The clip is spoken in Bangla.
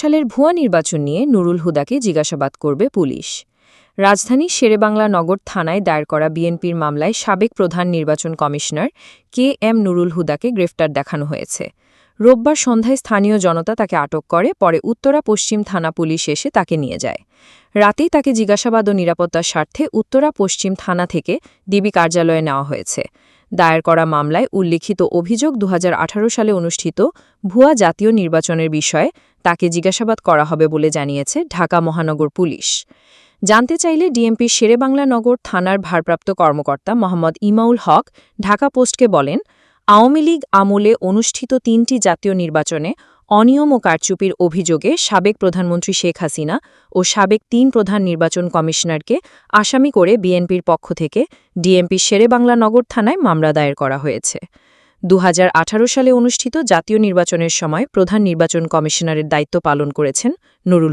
সালের ভুয়া নির্বাচন নিয়ে নুরুল হুদাকে জিজ্ঞাসাবাদ করবে পুলিশ। রাজধানীর শেরেবাংলা নগর থানায় দায়ের করা বিএনপির মামলায় সাবেক প্রধান নির্বাচন কমিশনার KM নুরুল হুদাকে গ্রেফতার দেখানো হয়েছে। রোববার সন্ধ্যায় স্থানীয় জনতা তাকে আটক করে, পরে উত্তরা পশ্চিম থানা পুলিশ এসে তাকে নিয়ে যায়। রাতেই তাকে জিজ্ঞাসাবাদ ও নিরাপত্তার স্বার্থে উত্তরা পশ্চিম থানা থেকে ডিবি কার্যালয়ে নেওয়া হয়েছে। দায়ের করা মামলায় উল্লিখিত অভিযোগ 2018 সালে অনুষ্ঠিত ভুয়া জাতীয় নির্বাচনের বিষয়ে তাকে জিজ্ঞাসাবাদ করা হবে বলে জানিয়েছে ঢাকা মহানগর পুলিশ। জানতে চাইলে ডিএমপির শেরেবাংলা নগর থানার ভারপ্রাপ্ত কর্মকর্তা মোহাম্মদ ইমাউল হক ঢাকা পোস্টকে বলেন, আওয়ামী লীগ আমলে অনুষ্ঠিত 3টি জাতীয় নির্বাচনে অনিয়ম ও কারচুপির অভিযোগে সাবেক প্রধানমন্ত্রী শেখ হাসিনা ও সাবেক 3 প্রধান নির্বাচন কমিশনারকে আসামি করে বিএনপির পক্ষ থেকে ডিএমপির শেরেবাংলা নগর থানায় মামলা দায়ের করা হয়েছে। 2018 সালে অনুষ্ঠিত জাতীয় নির্বাচনের সময় প্রধান নির্বাচন কমিশনারের দায়িত্ব পালন করেছেন নুরুল